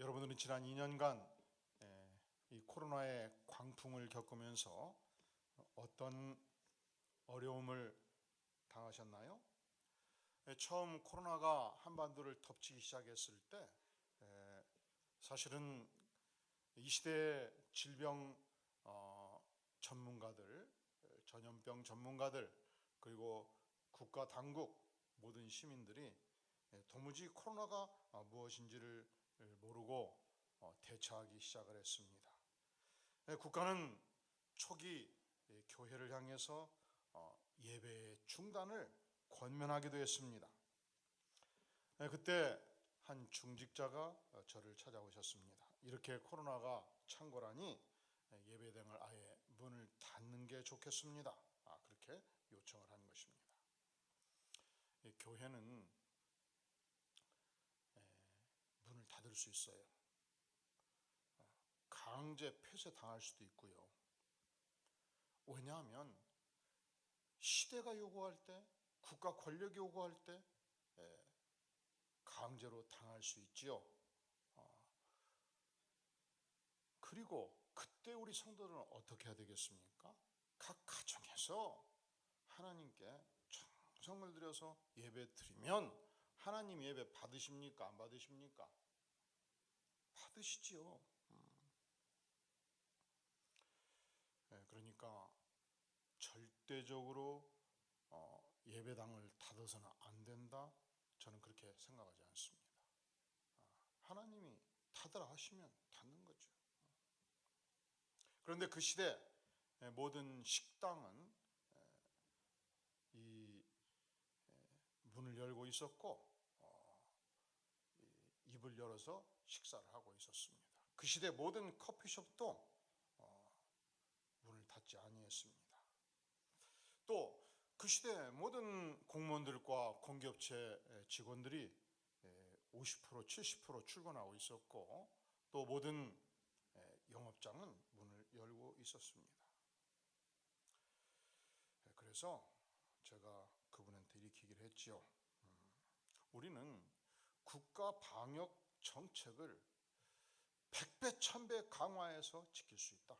여러분들은 지난 2년간 이 코로나의 광풍을 겪으면서 어떤 어려움을 당하셨나요? 처음 코로나가 한반도를 덮치기 시작했을 때 사실은 이 시대의 질병 전문가들, 전염병 전문가들, 그리고 국가 당국, 모든 시민들이 도무지 코로나가 무엇인지를 모르고 대처하기 시작을 했습니다. 국가는 초기 교회를 향해서 예배 중단을 권면하기도 했습니다. 그때 한 중직자가 저를 찾아오셨습니다. 이렇게 코로나가 창궐하니 예배당을 아예 문을 닫는 게 좋겠습니다. 그렇게 요청을 한 것입니다. 교회는 문을 닫을 수 있어요. 강제 폐쇄 당할 수도 있고요. 왜냐하면 시대가 요구할 때, 국가 권력이 요구할 때 강제로 당할 수 있지요. 그리고 그때 우리 성도들은 어떻게 해야 되겠습니까? 각 가정에서 하나님께 정성을 들여서 예배 드리면 하나님 예배 받으십니까? 안 받으십니까? 받으시지요. 그러니까 절대적으로 예배당을 닫아서는 안 된다, 저는 그렇게 생각하지 않습니다. 하나님이 닫으라 하시면 닫는 거죠. 그런데 그 시대 모든 식당은 이 문을 열고 있었고 입을 열어서 식사를 하고 있었습니다. 그 시대 모든 커피숍도 문을 닫지 아니했습니다. 또 그 시대 모든 공무원들과 공기업체 직원들이 50%, 70% 출근하고 있었고, 또 모든 영업장은 문을 열고 있었습니다. 그래서 제가 그분한테 이렇게 얘기를 했죠. 우리는 국가 방역 정책을 100배, 1000배 강화해서 지킬 수 있다.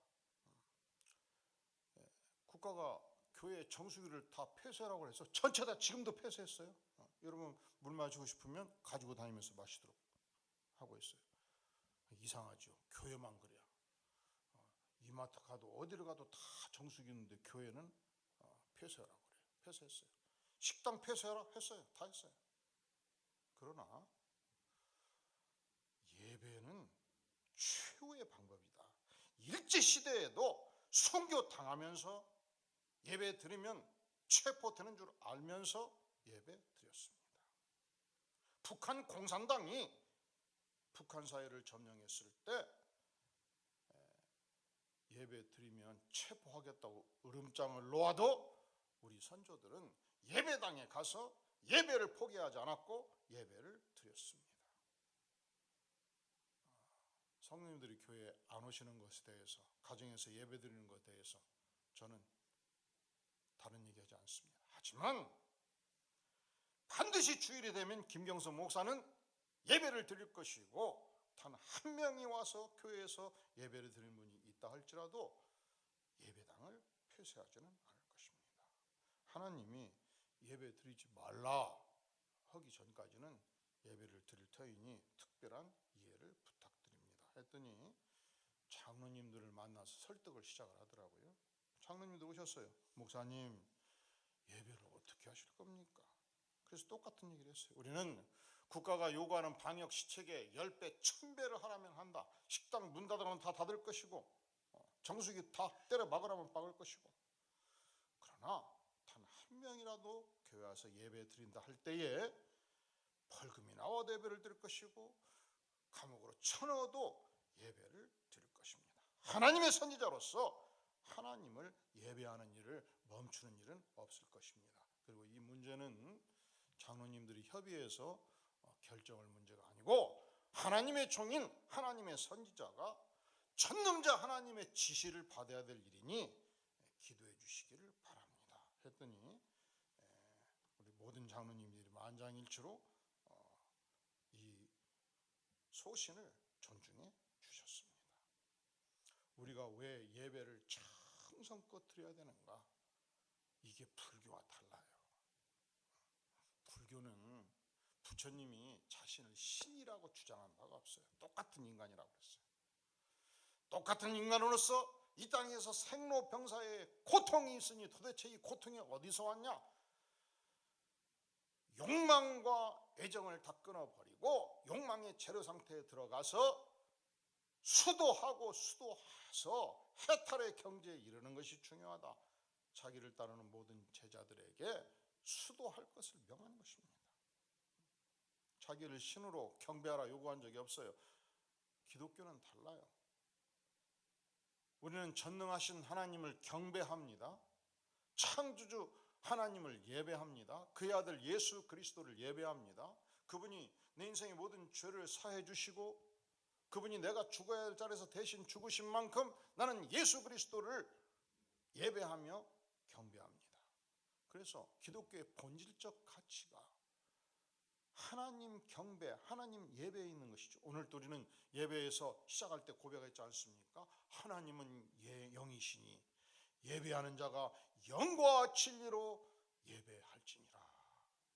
국가가 교회 정수기를 다 폐쇄하라고 해서 전체 다 지금도 폐쇄했어요. 여러분 물 마시고 싶으면 가지고 다니면서 마시도록 하고 있어요. 이상하죠. 교회만 그래요. 이마트 가도 어디를 가도 다 정수기 있는데 교회는 폐쇄하라고 그래요. 폐쇄했어요. 식당 폐쇄하라 했어요. 다 했어요. 그러나 예배는 최후의 방법이다. 일제시대에도 순교 당하면서 예배 드리면 체포되는 줄 알면서 예배 드렸습니다. 북한 공산당이 북한 사회를 점령했을 때 예배 드리면 체포하겠다고 으름장을 놓아도 우리 선조들은 예배당에 가서 예배를 포기하지 않았고 예배를 드렸습니다. 성도님들이 교회에 안 오시는 것에 대해서, 가정에서 예배 드리는 것에 대해서 저는 다른 얘기하지 않습니다. 하지만 반드시 주일이 되면 김경석 목사는 예배를 드릴 것이고, 단 한 명이 와서 교회에서 예배를 드리는 분이 있다 할지라도 예배당을 폐쇄하지는 않을 것입니다. 하나님이 예배 드리지 말라 하기 전까지는 예배를 드릴 터이니 특별한 이해를 부탁드립니다 했더니 장로님들을 만나서 설득을 시작을 하더라고요. 장로님들 오셨어요. 목사님, 예배를 어떻게 하실 겁니까? 그래서 똑같은 얘기를 했어요. 우리는 국가가 요구하는 방역 시책에 10배, 1000배를 하라면 한다. 식당 문 닫으라면 다 닫을 것이고, 정수기 다 때려 막으라면 막을 것이고, 그러나 단 한 명이라도 교회 와서 예배 드린다 할 때에 벌금이 나와도 예배를 드릴 것이고, 감옥으로 쳐넣어도 예배를 드릴 것입니다. 하나님의 선지자로서 하나님을 예배하는 일을 멈추는 일은 없을 것입니다. 그리고 이 문제는 장로님들이 협의해서 결정할 문제가 아니고 하나님의 종인 하나님의 선지자가 전능자 하나님의 지시를 받아야 될 일이니 기도해 주시기를 바랍니다 했더니 우리 모든 장로님들이 만장일치로 이 소신을 존중해 주셨습니다. 우리가 왜 예배를 정성껏 드려야 되는가? 이게 불교와 달라요. 불교는 부처님이 자신을 신이라고 주장한 바가 없어요. 똑같은 인간이라고 그랬어요. 똑같은 인간으로서 이 땅에서 생로병사의 고통이 있으니 도대체 이 고통이 어디서 왔냐? 욕망과 애정을 다 끊어버리고 욕망의 재료 상태에 들어가서 수도해서 해탈의 경지에 이르는 것이 중요하다. 자기를 따르는 모든 제자들에게 수도할 것을 명한 것입니다. 자기를 신으로 경배하라 요구한 적이 없어요. 기독교는 달라요. 우리는 전능하신 하나님을 경배합니다. 창조주 하나님을 예배합니다. 그의 아들 예수 그리스도를 예배합니다. 그분이 내 인생의 모든 죄를 사해 주시고 그분이 내가 죽어야 할 자리에서 대신 죽으신 만큼 나는 예수 그리스도를 예배하며 경배합니다. 그래서 기독교의 본질적 가치가 하나님 경배, 하나님 예배에 있는 것이죠. 오늘 우리는 예배에서 시작할 때 고백했지 않습니까? 하나님은 영이시니 예배하는 자가 영과 진리로 예배할지니라.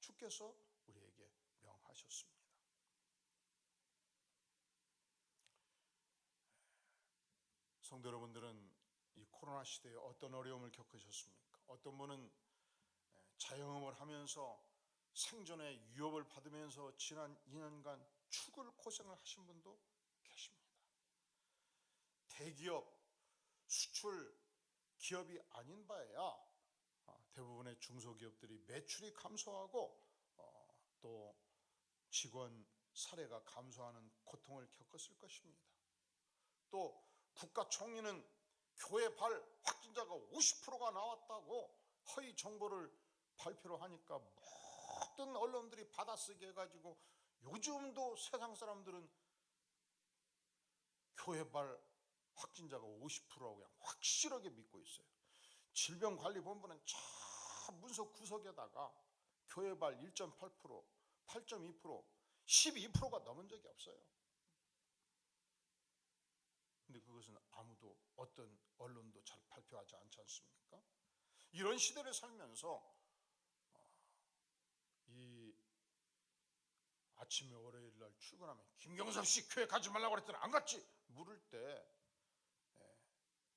주께서 우리에게 명하셨습니다. 성도 여러분들은 이 코로나 시대에 어떤 어려움을 겪으셨습니까? 어떤 분은 자영업을 하면서 생존의 위협을 받으면서 지난 2년간 죽을 고생을 하신 분도 계십니다. 대기업, 수출 기업이 아닌 바에야 대부분의 중소기업들이 매출이 감소하고 또 직원 사례가 감소하는 고통을 겪었을 것입니다. 또 국가 총리는 교회 발 확진자가 50%가 나왔다고 허위 정보를 발표를 하니까 모든 언론들이 받아쓰게 해가지고 요즘도 세상 사람들은 교회 발 확진자가 50%라고 그냥 확실하게 믿고 있어요. 질병관리본부는 저 문서 구석에다가 교회 발 1.8%, 8.2%, 12%가 넘은 적이 없어요. 근데 그것은 아무도 어떤 언론도 잘 발표하지 않지 않습니까? 이런 시대를 살면서 이 아침에 월요일 날 출근하면 김경섭 씨 교회 가지 말라고 그랬더니 안 갔지? 물을 때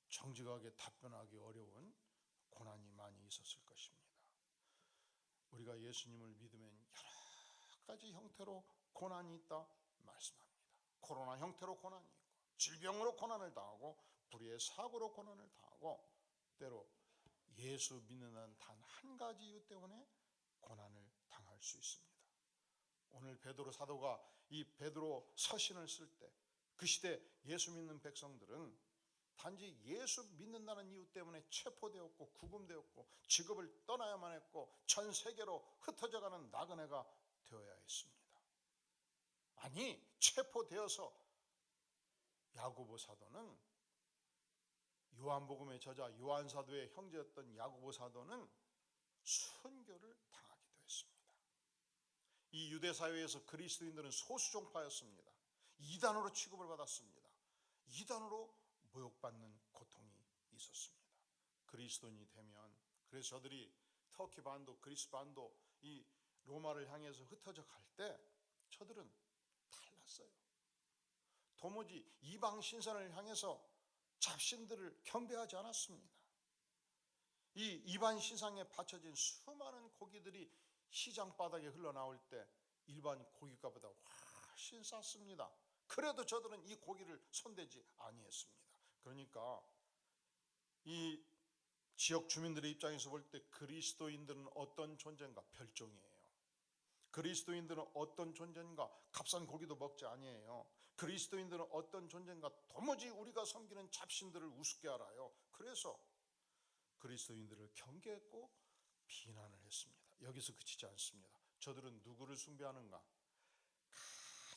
정직하게 답변하기 어려운 고난이 많이 있었을 것입니다. 우리가 예수님을 믿으면 여러 가지 형태로 고난이 있다 말씀합니다. 코로나 형태로 고난이 있고 질병으로 고난을 당하고 불의의 사고로 고난을 당하고 때로 예수 믿는 단 한 가지 이유 때문에 고난을 당할 수 있습니다. 오늘 베드로 사도가 이 베드로 서신을 쓸 때 그 시대 예수 믿는 백성들은 단지 예수 믿는다는 이유 때문에 체포되었고 구금되었고 직업을 떠나야만 했고 전 세계로 흩어져가는 나그네가 되어야 했습니다. 아니, 체포되어서 야고보 사도는 요한복음의 저자 요한 사도의 형제였던 야고보 사도는 순교를 당하기도 했습니다. 이 유대 사회에서 그리스도인들은 소수 종파였습니다. 이단으로 취급을 받았습니다. 이단으로 모욕받는 고통이 있었습니다. 그리스도인이 되면 그래서 저들이 터키 반도, 그리스 반도 이 로마를 향해서 흩어져 갈 때 저들은 달랐어요. 도무지 이방 신선을 향해서 잡신들을 경배하지 않았습니다. 이 이반 신상에 바쳐진 수많은 고기들이 시장 바닥에 흘러나올 때 일반 고기값보다 훨씬 쌌습니다. 그래도 저들은 이 고기를 손대지 아니했습니다. 그러니까 이 지역 주민들의 입장에서 볼 때 그리스도인들은 어떤 존재인가? 별종이에요. 그리스도인들은 어떤 존재인가? 값싼 고기도 먹지 아니에요. 그리스도인들은 어떤 존재인가? 도무지 우리가 섬기는 잡신들을 우습게 알아요. 그래서 그리스도인들을 경계했고 비난을 했습니다. 여기서 그치지 않습니다. 저들은 누구를 숭배하는가?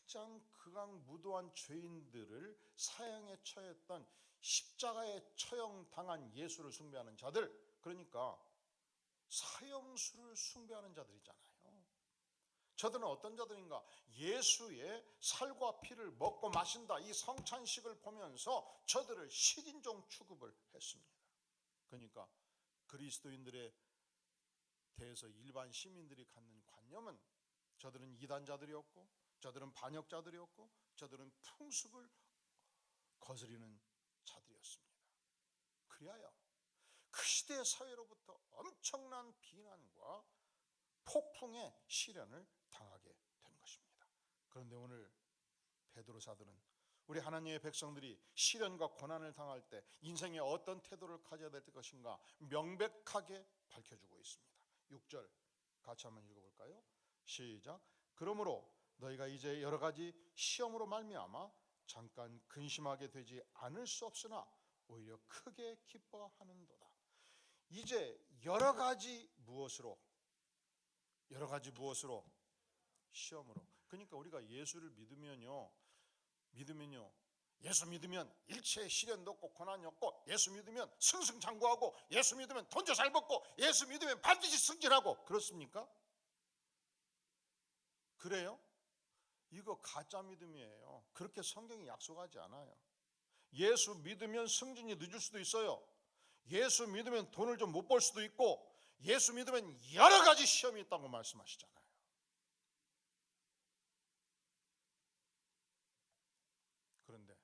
가장 극악무도한 죄인들을 사형에 처했던 십자가에 처형당한 예수를 숭배하는 자들, 그러니까 사형수를 숭배하는 자들이잖아요. 저들은 어떤 자들인가? 예수의 살과 피를 먹고 마신다, 이 성찬식을 보면서 저들을 식인종 취급을 했습니다. 그러니까 그리스도인들에 대해서 일반 시민들이 갖는 관념은 저들은 이단자들이었고, 저들은 반역자들이었고, 저들은 풍습을 거스리는 자들이었습니다. 그리하여 그 시대의 사회로부터 엄청난 비난과 폭풍의 시련을 당하게 된 것입니다. 그런데 오늘 베드로 사도는 우리 하나님의 백성들이 시련과 고난을 당할 때 인생에 어떤 태도를 가져야 될 것인가 명백하게 밝혀주고 있습니다. 6절 같이 한번 읽어볼까요? 시작. 그러므로 너희가 이제 여러 가지 시험으로 말미암아 잠깐 근심하게 되지 않을 수 없으나 오히려 크게 기뻐하는도다. 이제 여러 가지 무엇으로? 시험으로. 그러니까 우리가 예수를 믿으면요, 예수 믿으면 일체의 시련도 없고 고난이 없고, 예수 믿으면 승승장구하고, 예수 믿으면 돈도 잘 벌고, 예수 믿으면 반드시 승진하고, 그렇습니까? 그래요? 이거 가짜 믿음이에요. 그렇게 성경이 약속하지 않아요. 예수 믿으면 승진이 늦을 수도 있어요. 예수 믿으면 돈을 좀 못 벌 수도 있고, 예수 믿으면 여러 가지 시험이 있다고 말씀하시잖아요. 그런데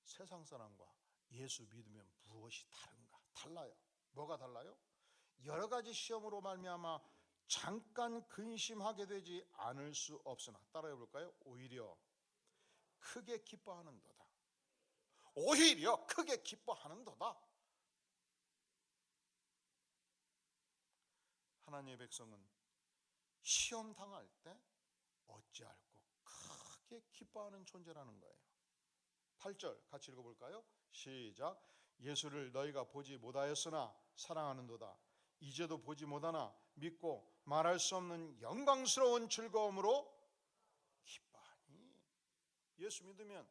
세상 사람과 예수 믿으면 무엇이 다른가? 달라요. 뭐가 달라요? 여러 가지 시험으로 말미암아 잠깐 근심하게 되지 않을 수 없으나, 따라해 볼까요? 오히려 크게 기뻐하는도다. 오히려 크게 기뻐하는도다. 하나님의 백성은 시험 당할 때 어찌할꼬 크게 기뻐하는 존재라는 거예요. 8절 같이 읽어볼까요? 시작. 예수를 너희가 보지 못하였으나 사랑하는도다. 이제도 보지 못하나 믿고 말할 수 없는 영광스러운 즐거움으로 기뻐하니. 예수 믿으면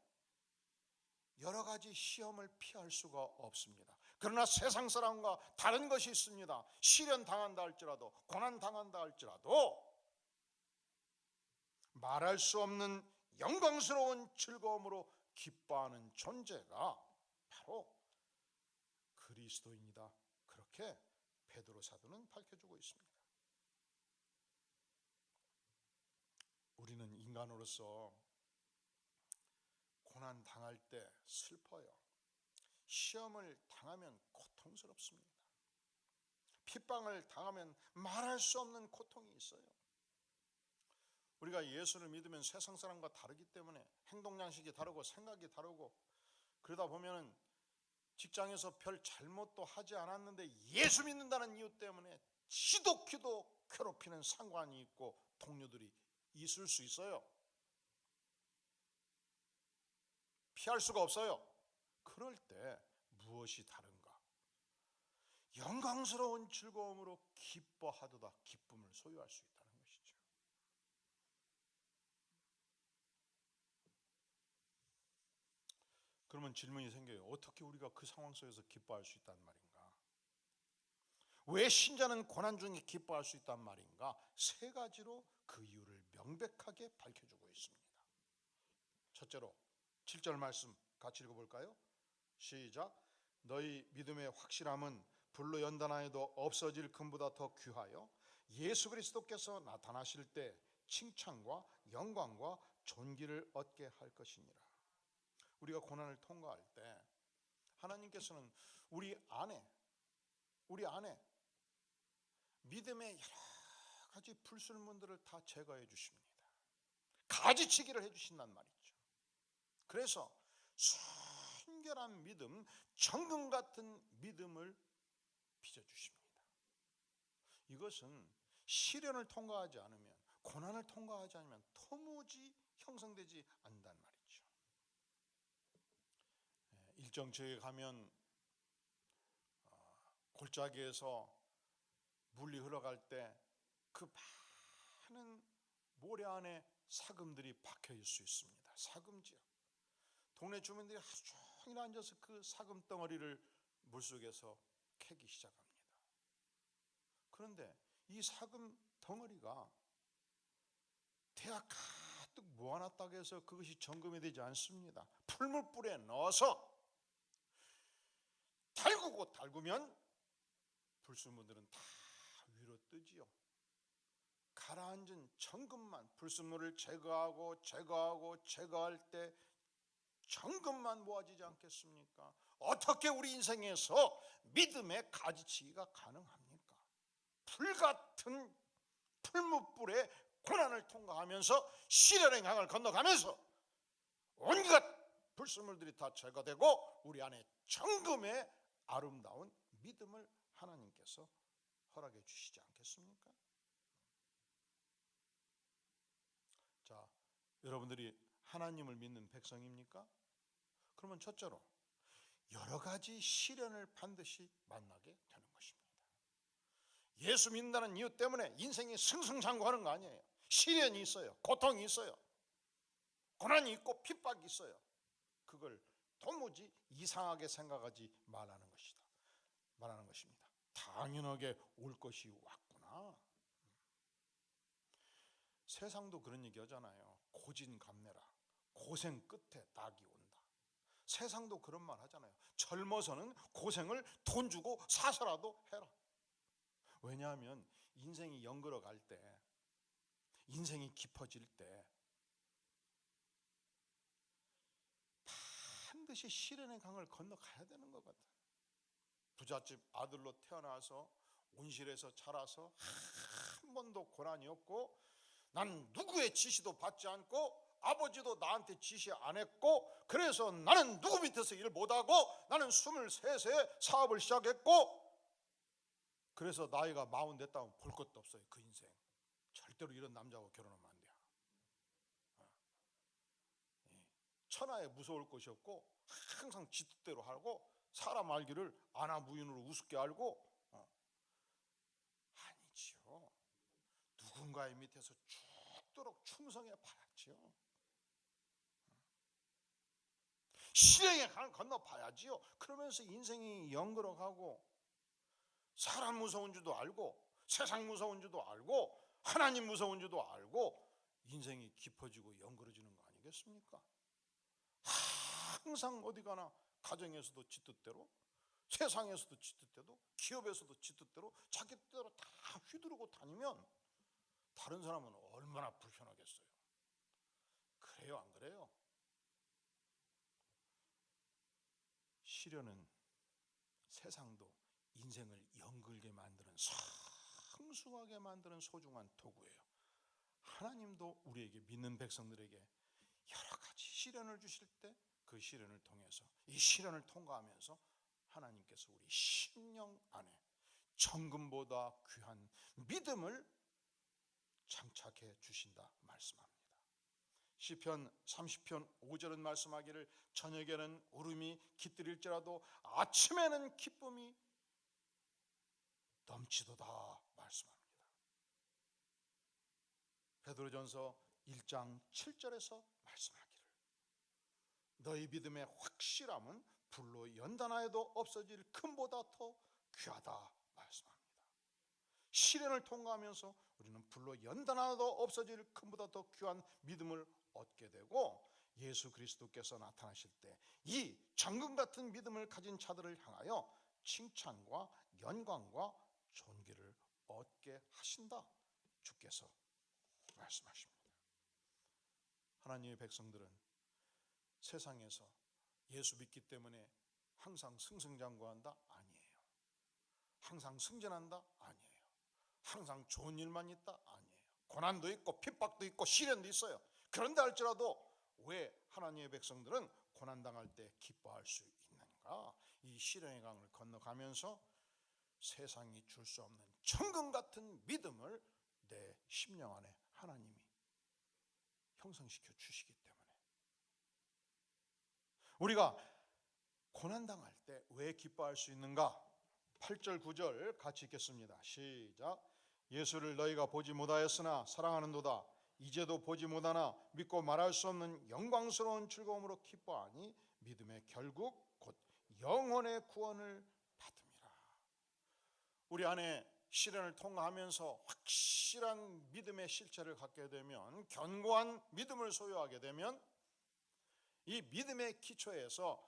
여러 가지 시험을 피할 수가 없습니다. 그러나 세상 사람과 다른 것이 있습니다. 시련 당한다 할지라도, 고난 당한다 할지라도 말할 수 없는 영광스러운 즐거움으로 기뻐하는 존재가 바로 그리스도인이다. 그렇게 베드로 사도는 밝혀주고 있습니다. 우리는 인간으로서 고난 당할 때 슬퍼요. 시험을 당하면 고통스럽습니다. 핍박을 당하면 말할 수 없는 고통이 있어요. 우리가 예수를 믿으면 세상 사람과 다르기 때문에 행동 양식이 다르고 생각이 다르고, 그러다 보면 직장에서 별 잘못도 하지 않았는데 예수 믿는다는 이유 때문에 지독히도 괴롭히는 상관이 있고 동료들이 있을 수 있어요. 피할 수가 없어요. 그럴 때 무엇이 다른가? 영광스러운 즐거움으로 기뻐하도다. 기쁨을 소유할 수 있다는 것이죠. 그러면 질문이 생겨요. 어떻게 우리가 그 상황 속에서 기뻐할 수 있단 말인가? 왜 신자는 고난 중에 기뻐할 수 있단 말인가? 세 가지로 그 이유를 명백하게 밝혀주고 있습니다. 첫째로 7절 말씀 같이 읽어볼까요? 시작. 너희 믿음의 확실함은 불로 연단하여도 없어질 금보다 더 귀하여 예수 그리스도께서 나타나실 때 칭찬과 영광과 존귀를 얻게 할 것이니라. 우리가 고난을 통과할 때 하나님께서는 우리 안에 믿음의 여러 가지 불순물들을 다 제거해 주십니다. 가지치기를 해 주신단 말이죠. 그래서 순결한 믿음, 정금 같은 믿음을 빚어주십니다. 이것은 시련을 통과하지 않으면, 고난을 통과하지 않으면 도무지 형성되지 않는단 말이죠. 일정 지역에 가면 골짜기에서 물이 흘러갈 때 그 많은 모래 안에 사금들이 박혀 있을 수 있습니다. 사금지역. 동네 주민들이 하루 종일 앉아서 그 사금 덩어리를 물속에서 캐기 시작합니다. 그런데 이 사금 덩어리가 대학 가득 모아놨다고 해서 그것이 정금이 되지 않습니다. 풀무불에 넣어서 달구면 불순물들은 다 위로 뜨지요. 가라앉은 정금만, 불순물을 제거할 때 정금만 모아지지 않겠습니까? 어떻게 우리 인생에서 믿음의 가지치기가 가능합니까? 불같은 풀무불에 고난을 통과하면서 시련의 강을 건너가면서 온갖 불순물들이 다 제거되고 우리 안에 정금의 아름다운 믿음을 하나님께서 허락해 주시지 않겠습니까? 자, 여러분들이 하나님을 믿는 백성입니까? 그러면 첫째로 여러 가지 시련을 반드시 만나게 되는 것입니다. 예수 믿는다는 이유 때문에 인생이 승승장구하는 거 아니에요. 시련이 있어요. 고통이 있어요. 고난이 있고 핍박이 있어요. 그걸 도무지 이상하게 생각하지 말라는 것입니다. 당연하게 올 것이 왔구나. 세상도 그런 얘기 하잖아요. 고진감래라. 고생 끝에 낙이 온다. 세상도 그런 말 하잖아요. 젊어서는 고생을 돈 주고 사서라도 해라. 왜냐하면 인생이 연걸어 갈 때, 인생이 깊어질 때 반드시 시련의 강을 건너가야 되는 거거든. 부잣집 아들로 태어나서 온실에서 자라서 한 번도 고난이 없고, 난 누구의 지시도 받지 않고 아버지도 나한테 지시 안 했고, 그래서 나는 누구 밑에서 일 못하고 나는 23세에 사업을 시작했고, 그래서 나이가 40 됐다면 볼 것도 없어요. 그 인생 절대로 이런 남자하고 결혼하면 안 돼요. 천하에 무서울 것이 없고 항상 지 뜻대로 하고 사람 알기를 아나무인으로 우습게 알고, 아니지요. 누군가의 밑에서 죽도록 충성해 봐야지요. 시련의 강을 건너 봐야지요. 그러면서 인생이 연걸어가고 사람 무서운 줄도 알고 세상 무서운 줄도 알고 하나님 무서운 줄도 알고 인생이 깊어지고 연걸어지는 거 아니겠습니까? 항상 어디 가나 가정에서도 지 뜻대로, 세상에서도 지 뜻대로, 기업에서도 지 뜻대로, 자기 뜻대로 다 휘두르고 다니면 다른 사람은 얼마나 불편하겠어요. 그래요, 안 그래요? 시련은 세상도 인생을 연글게 만드는, 성숙하게 만드는 소중한 도구예요. 하나님도 우리에게, 믿는 백성들에게 여러 가지 시련을 주실 때 그 시련을 통해서, 이 시련을 통과하면서 하나님께서 우리 심령 안에 정금보다 귀한 믿음을 장착해 주신다 말씀합니다. 시편 30편 5절은 말씀하기를 저녁에는 울음이 깃들일지라도 아침에는 기쁨이 넘치도다 말씀합니다. 베드로전서 1장 7절에서 말씀하기를 너희 믿음의 확실함은 불로 연단하여도 없어질 금보다 더 귀하다 말씀합니다. 시련을 통과하면서 우리는 불로 연단하여도 없어질 금보다 더 귀한 믿음을 얻게 되고, 예수 그리스도께서 나타나실 때 이 정금 같은 믿음을 가진 자들을 향하여 칭찬과 영광과 존귀를 얻게 하신다 주께서 말씀하십니다. 하나님의 백성들은 세상에서 예수 믿기 때문에 항상 승승장구한다? 아니에요. 항상 승진한다? 아니에요. 항상 좋은 일만 있다? 아니에요. 고난도 있고 핍박도 있고 시련도 있어요. 그런데 할지라도 왜 하나님의 백성들은 고난당할 때 기뻐할 수 있는가? 이 시련의 강을 건너가면서 세상이 줄 수 없는 정금 같은 믿음을 내 심령 안에 하나님이 형성시켜 주시기 때문에, 우리가 고난당할 때 왜 기뻐할 수 있는가? 8절 9절 같이 읽겠습니다. 시작. 예수를 너희가 보지 못하였으나 사랑하는도다. 이제도 보지 못하나 믿고 말할 수 없는 영광스러운 즐거움으로 기뻐하니 믿음의 결국 곧 영혼의 구원을 받음이라. 우리 안에 시련을 통과하면서 확실한 믿음의 실체를 갖게 되면, 견고한 믿음을 소유하게 되면 이 믿음의 기초에서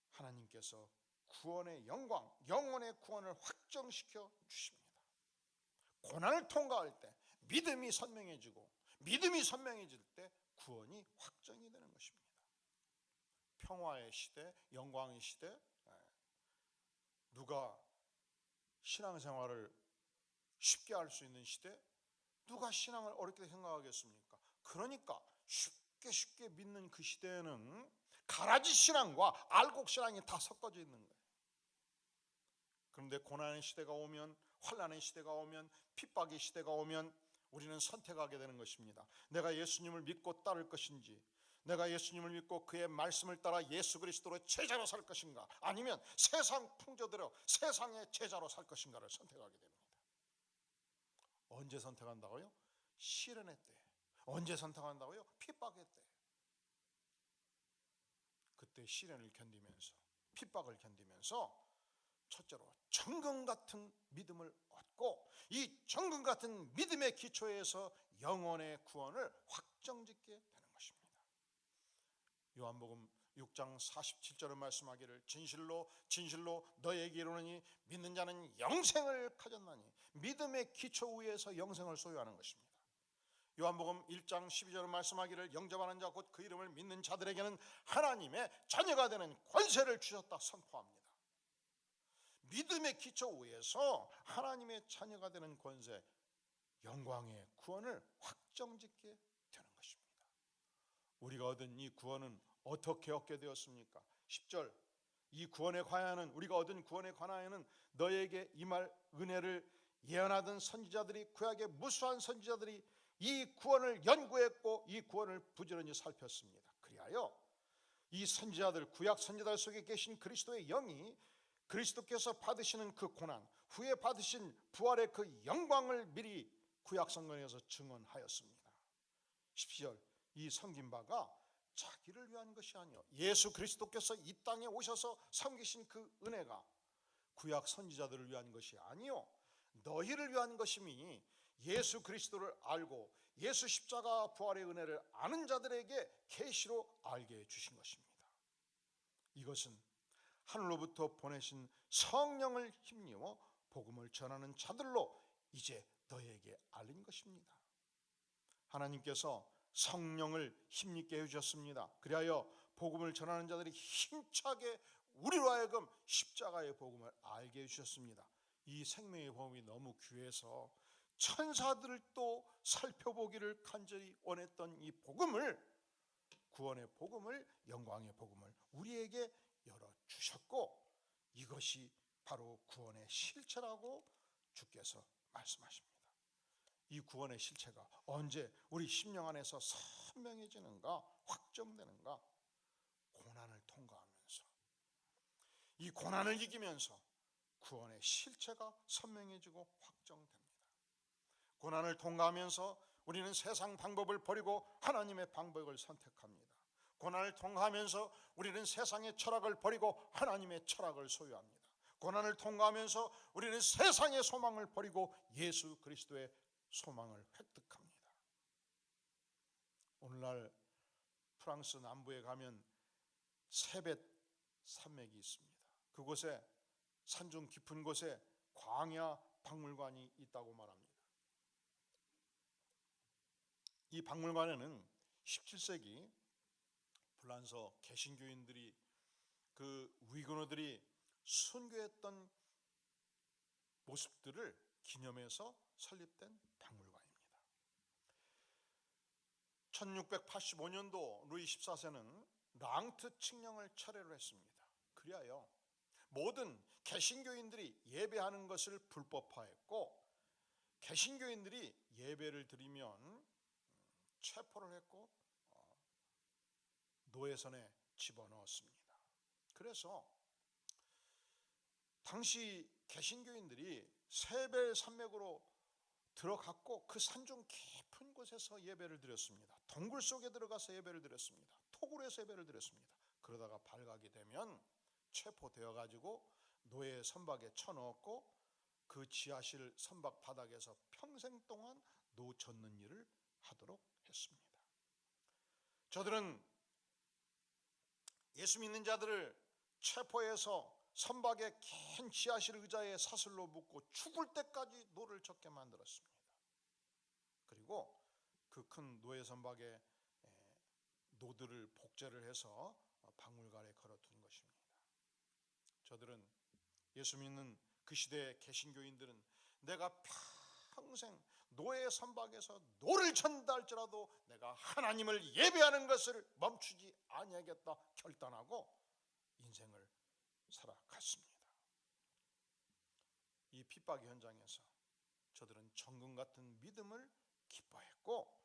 하나님께서 구원의 영광, 영혼의 구원을 확정시켜 주십니다. 고난을 통과할 때 믿음이 선명해지고, 믿음이 선명해질 때 구원이 확정이 되는 것입니다. 평화의 시대, 영광의 시대, 누가 신앙생활을 쉽게 할 수 있는 시대, 누가 신앙을 어렵게 생각하겠습니까? 그러니까 쉽게 믿는 그 시대에는 가라지 신앙과 알곡 신앙이 다 섞어져 있는 거예요. 그런데 고난의 시대가 오면, 환난의 시대가 오면, 핍박의 시대가 오면 우리는 선택하게 되는 것입니다. 내가 예수님을 믿고 따를 것인지, 내가 예수님을 믿고 그의 말씀을 따라 예수 그리스도로 제자로 살 것인가, 아니면 세상 풍조대로 세상의 제자로 살 것인가를 선택하게 됩니다. 언제 선택한다고요? 시련의 때. 언제 선택한다고요? 핍박의 때. 그때 시련을 견디면서, 핍박을 견디면서 첫째로 정금 같은 믿음을 얻고, 이 정금 같은 믿음의 기초에서 영혼의 구원을 확정짓게 되는 것입니다. 요한복음 6장 47절을 말씀하기를 진실로 진실로 너에게 이르노니 믿는 자는 영생을 가졌나니, 믿음의 기초 위에서 영생을 소유하는 것입니다. 요한복음 1장 12절을 말씀하기를 영접하는 자 곧 그 이름을 믿는 자들에게는 하나님의 자녀가 되는 권세를 주셨다 선포합니다. 믿음의 기초 위에서 하나님의 자녀가 되는 권세, 영광의 구원을 확정짓게 되는 것입니다. 우리가 얻은 이 구원은 어떻게 얻게 되었습니까? 10절, 이 구원에 관하여는, 우리가 얻은 구원에 관하여는 너에게 임할 은혜를 예언하던 선지자들이, 구약의 무수한 선지자들이 이 구원을 연구했고 이 구원을 부지런히 살폈습니다. 그리하여 이 선지자들, 구약 선지자들 속에 계신 그리스도의 영이 그리스도께서 받으시는 그 고난, 후에 받으신 부활의 그 영광을 미리 구약 성경에서 증언하였습니다. 10절, 이 섬긴 바가 자기를 위한 것이 아니요 예수 그리스도께서 이 땅에 오셔서 섬기신 그 은혜가 구약 선지자들을 위한 것이 아니요 너희를 위한 것임이, 예수 그리스도를 알고 예수 십자가 부활의 은혜를 아는 자들에게 계시로 알게 해주신 것입니다. 이것은 하늘로부터 보내신 성령을 힘입어 복음을 전하는 자들로 이제 너에게 알린 것입니다. 하나님께서 성령을 힘입게 해주셨습니다. 그리하여 복음을 전하는 자들이 힘차게 우리로 하여금 십자가의 복음을 알게 해주셨습니다. 이 생명의 복음이 너무 귀해서 천사들도 살펴보기를 간절히 원했던 이 복음을, 구원의 복음을, 영광의 복음을 우리에게 열어주셨고, 이것이 바로 구원의 실체라고 주께서 말씀하십니다. 이 구원의 실체가 언제 우리 심령 안에서 선명해지는가, 확정되는가? 고난을 통과하면서, 이 고난을 이기면서 구원의 실체가 선명해지고 확정됩니다. 고난을 통과하면서 우리는 세상 방법을 버리고 하나님의 방법을 선택합니다. 고난을 통과하면서 우리는 세상의 철학을 버리고 하나님의 철학을 소유합니다. 고난을 통과하면서 우리는 세상의 소망을 버리고 예수 그리스도의 소망을 획득합니다. 오늘날 프랑스 남부에 가면 세벳 산맥이 있습니다. 그곳에, 산중 깊은 곳에 광야 박물관이 있다고 말합니다. 이 박물관에는 17세기 불란서 개신교인들이, 그 위그노들이 순교했던 모습들을 기념해서 설립된 박물관입니다. 1685년도 루이 14세는 랑트 칙령을 철회를 했습니다. 그리하여 모든 개신교인들이 예배하는 것을 불법화했고, 개신교인들이 예배를 드리면 체포를 했고 노예선에 집어넣었습니다. 그래서 당시 개신교인들이 세벨 산맥으로 들어갔고 그 산중 깊은 곳에서 예배를 드렸습니다. 동굴 속에 들어가서 예배를 드렸습니다. 토굴에서 예배를 드렸습니다. 그러다가 발각이 되면 체포되어 가지고 노예 선박에 쳐넣었고 그 지하실 선박 바닥에서 평생 동안 노젓는 일을 하도록 했습니다. 저들은 예수 믿는 자들을 체포해서 선박의 긴 지하실 의자에 사슬로 묶고 죽을 때까지 노를 젓게 만들었습니다. 그리고 그 큰 노예 선박에 노들을 복제를 해서 박물관에 걸어둔 것입니다. 저들은, 예수 믿는 그 시대의 개신교인들은 내가 평생 노예 선박에서 노를 젓는다 할지라도 내가 하나님을 예배하는 것을 멈추지 아니하겠다 결단하고 인생을 살아갔습니다. 이 핍박의 현장에서 저들은 정금 같은 믿음을 기뻐했고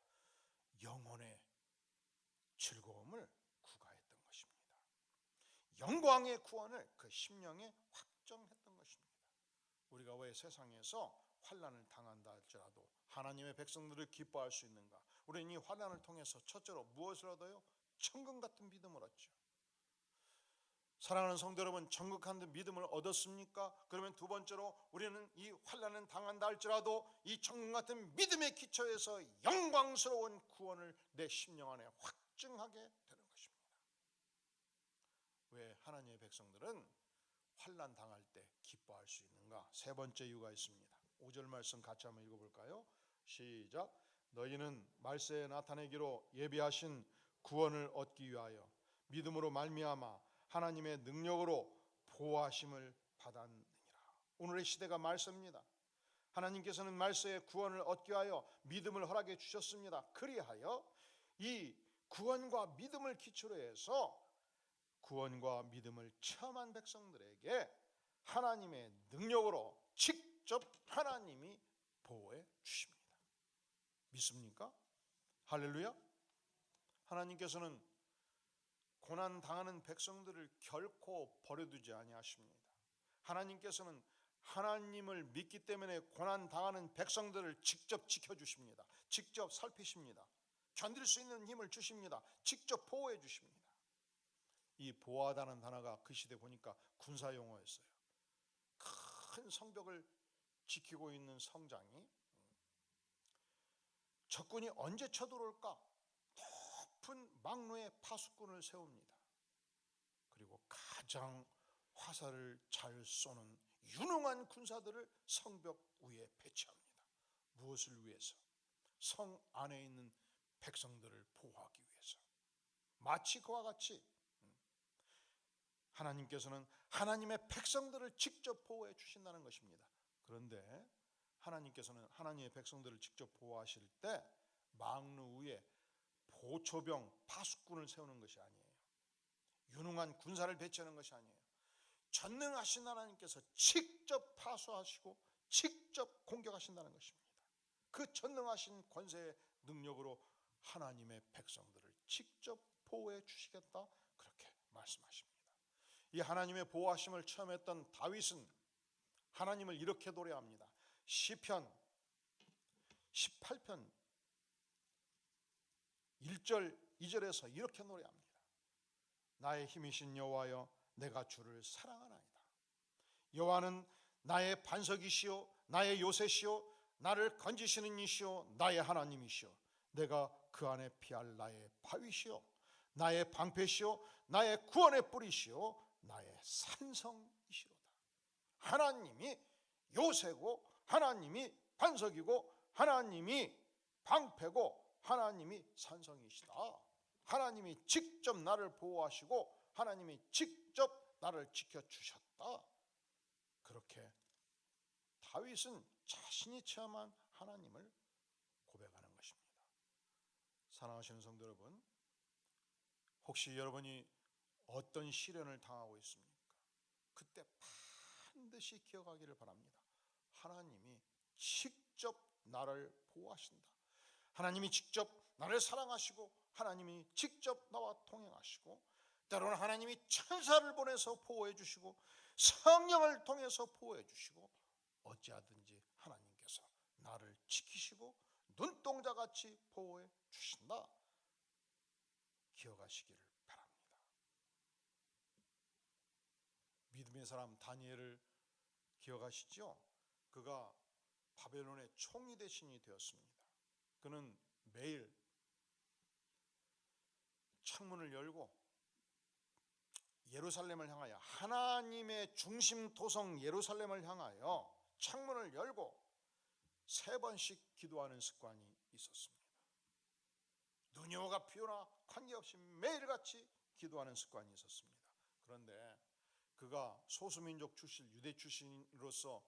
영혼의 즐거움을 구가했던 것입니다. 영광의 구원을 그 심령에 확정했던 것입니다. 우리가 왜 세상에서 환난을 당한다 할지라도 하나님의 백성들을 기뻐할 수 있는가? 우리는 이 환난을 통해서 첫째로 무엇을 얻어요? 천국 같은 믿음을 얻죠. 사랑하는 성도 여러분, 천국 같은 믿음을 얻었습니까? 그러면 두 번째로 우리는 이 환난을 당한다 할지라도 이 천국 같은 믿음의 기초에서 영광스러운 구원을 내 심령 안에 확증하게 되는 것입니다. 왜 하나님의 백성들은 환난 당할 때 기뻐할 수 있는가? 세 번째 이유가 있습니다. 5절 말씀 같이 한번 읽어볼까요? 시작. 너희는 말세에 나타내기로 예비하신 구원을 얻기 위하여 믿음으로 말미암아 하나님의 능력으로 보호하심을 받았느니라. 오늘의 시대가 말세입니다. 하나님께서는 말세에 구원을 얻기 위하여 믿음을 허락해 주셨습니다. 그리하여 이 구원과 믿음을 기초로 해서 구원과 믿음을 체험한 백성들에게 하나님의 능력으로 직접 하나님이 보호해 주십니다. 믿습니까? 할렐루야. 하나님께서는 고난 당하는 백성들을 결코 버려두지 아니하십니다. 하나님께서는 하나님을 믿기 때문에 고난 당하는 백성들을 직접 지켜주십니다. 직접 살피십니다. 견딜 수 있는 힘을 주십니다. 직접 보호해 주십니다. 이 보호하다는 단어가 그 시대 보니까 군사 용어였어요. 큰 성벽을 지키고 있는 성장이 적군이 언제 쳐들어올까 높은 망루의 파수꾼을 세웁니다. 그리고 가장 화살을 잘 쏘는 유능한 군사들을 성벽 위에 배치합니다. 무엇을 위해서? 성 안에 있는 백성들을 보호하기 위해서. 마치 그와 같이 하나님께서는 하나님의 백성들을 직접 보호해 주신다는 것입니다. 그런데 하나님께서는 하나님의 백성들을 직접 보호하실 때 망루 위에 보초병, 파수꾼을 세우는 것이 아니에요. 유능한 군사를 배치하는 것이 아니에요. 전능하신 하나님께서 직접 파수하시고 직접 공격하신다는 것입니다. 그 전능하신 권세의 능력으로 하나님의 백성들을 직접 보호해 주시겠다, 그렇게 말씀하십니다. 이 하나님의 보호하심을 체험했던 다윗은 하나님을 이렇게 노래합니다. 시편 18편 1절 2절에서 이렇게 노래합니다. 나의 힘이신 여호와여, 내가 주를 사랑하나이다. 여호와는 나의 반석이시요 나의 요새시요 나를 건지시는 이시요 나의 하나님이시요 내가 그 안에 피할 나의 바위시요 나의 방패시요 나의 구원의 뿌리시요 나의 산성이시로다. 하나님이 요새고 하나님이 반석이고 하나님이 방패고 하나님이 산성이시다. 하나님이 직접 나를 보호하시고 하나님이 직접 나를 지켜주셨다. 그렇게 다윗은 자신이 체험한 하나님을 고백하는 것입니다. 사랑하시는 성도 여러분, 혹시 여러분이 어떤 시련을 당하고 있습니까? 그때 반드시 기억하기를 바랍니다. 하나님이 직접 나를 보호하신다. 하나님이 직접 나를 사랑하시고 하나님이 직접 나와 동행하시고 때로는 하나님이 천사를 보내서 보호해 주시고 성령을 통해서 보호해 주시고 어찌하든지 하나님께서 나를 지키시고 눈동자같이 보호해 주신다. 기억하시기를 바랍니다. 믿음의 사람 다니엘을 기억하시죠? 그가 바벨론의 총리 대신이 되었습니다. 그는 매일 창문을 열고 예루살렘을 향하여, 하나님의 중심 도성 예루살렘을 향하여 창문을 열고 3번씩 기도하는 습관이 있었습니다. 눈이 오가 비 오나 관계없이 매일같이 기도하는 습관이 있었습니다. 그런데 그가 소수민족 출신, 유대 출신으로서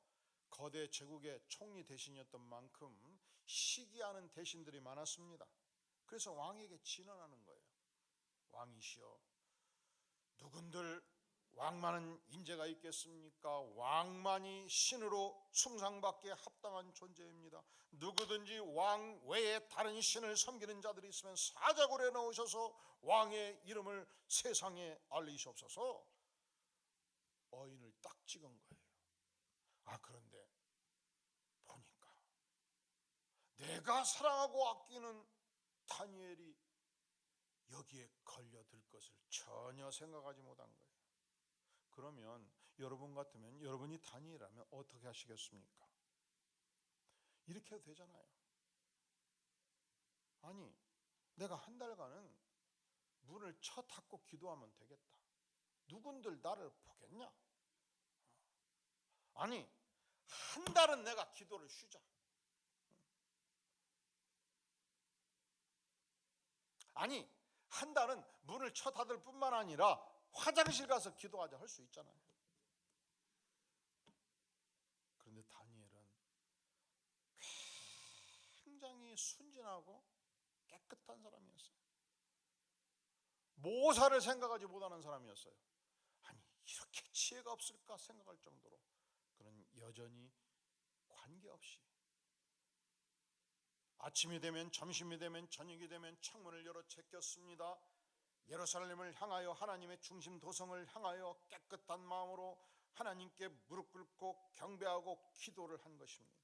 거대 제국의 총리 대신이었던 만큼 시기하는 대신들이 많았습니다. 그래서 왕에게 진언하는 거예요. 왕이시여, 누군들 왕만한 인재가 있겠습니까? 왕만이 신으로 숭상받기에 합당한 존재입니다. 누구든지 왕 외에 다른 신을 섬기는 자들이 있으면 사자굴에 넣으셔서 왕의 이름을 세상에 알리시옵소서. 어인을 딱 찍은 거예요. 그런데 보니까 내가 사랑하고 아끼는 다니엘이 여기에 걸려들 것을 전혀 생각하지 못한 거예요. 그러면 여러분 같으면, 여러분이 다니엘이라면 어떻게 하시겠습니까? 이렇게 해도 되잖아요. 아니, 내가 한 달간은 문을 쳐 닫고 기도하면 되겠다. 누군들 나를 보겠냐? 아니, 한 달은 내가 기도를 쉬자. 아니, 한 달은 문을 쳐 닫을 뿐만 아니라 화장실 가서 기도하자 할 수 있잖아요. 그런데 다니엘은 굉장히 순진하고 깨끗한 사람이었어요. 모사를 생각하지 못하는 사람이었어요. 아니, 이렇게 지혜가 없을까 생각할 정도로 그는 여전히 관계없이 아침이 되면, 점심이 되면, 저녁이 되면 창문을 열어 제꼈습니다. 예루살렘을 향하여, 하나님의 중심 도성을 향하여 깨끗한 마음으로 하나님께 무릎 꿇고 경배하고 기도를 한 것입니다.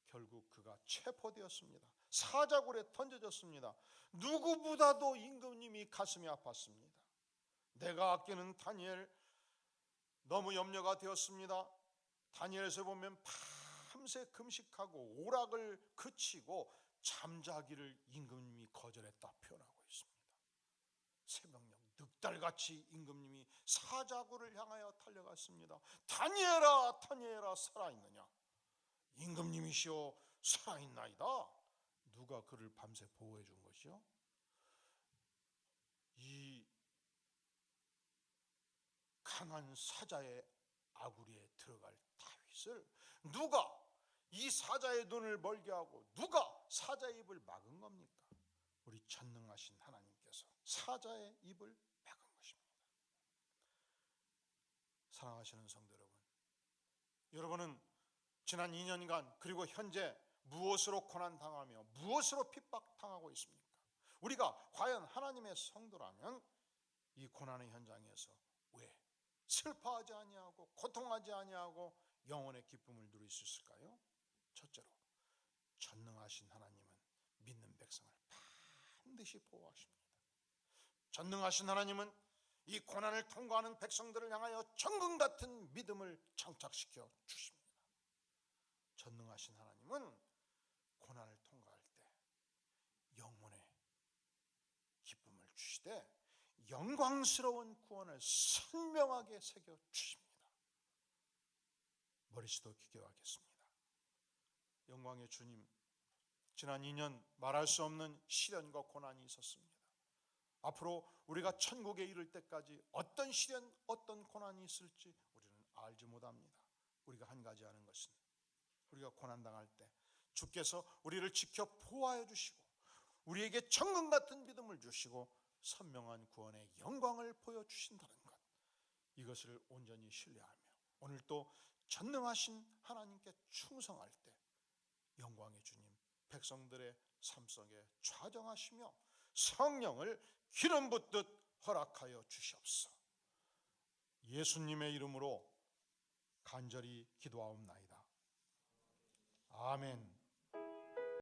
결국 그가 체포되었습니다. 사자굴에 던져졌습니다. 누구보다도 임금님이 가슴이 아팠습니다. 내가 아끼는 다니엘 너무 염려가 되었습니다. 다니엘에서 보면 밤새 금식하고 오락을 그치고 잠자기를 임금님이 거절했다 표현하고 있습니다. 새벽녘 늑달같이 임금님이 사자굴을 향하여 달려갔습니다. 다니엘아, 다니엘아, 살아있느냐? 임금님이시여, 살아있나이다. 누가 그를 밤새 보호해 준 것이요? 이 강한 사자의 아구리에 들어갈 다윗을 누가 이 사자의 눈을 멀게 하고 누가 사자의 입을 막은 겁니까? 우리 전능하신 하나님께서 사자의 입을 막은 것입니다. 사랑하시는 성도 여러분, 여러분은 지난 2년간 그리고 현재 무엇으로 고난당하며 무엇으로 핍박당하고 있습니까? 우리가 과연 하나님의 성도라면 이 고난의 현장에서 왜 슬퍼하지 아니하고 고통하지 아니하고 영혼의 기쁨을 누릴 수 있을까요? 첫째로, 전능하신 하나님은 믿는 백성을 반드시 보호하십니다. 전능하신 하나님은 이 고난을 통과하는 백성들을 향하여 정금 같은 믿음을 장착시켜 주십니다. 전능하신 하나님은 고난을 통과할 때 영혼의 기쁨을 주시되 영광스러운 구원을 선명하게 새겨 주십니다. 머리수도 기도하겠습니다. 영광의 주님, 지난 2년 말할 수 없는 시련과 고난이 있었습니다. 앞으로 우리가 천국에 이를 때까지 어떤 시련, 어떤 고난이 있을지 우리는 알지 못합니다. 우리가 한 가지 아는 것은 우리가 고난당할 때 주께서 우리를 지켜 보호하여 주시고 우리에게 정금 같은 믿음을 주시고 선명한 구원의 영광을 보여주신다는 것, 이것을 온전히 신뢰하며 오늘 또 전능하신 하나님께 충성할 때 영광의 주님, 백성들의 삶 속에 좌정하시며 성령을 기름 붓듯 허락하여 주시옵소서. 예수님의 이름으로 간절히 기도하옵나이다. 아멘.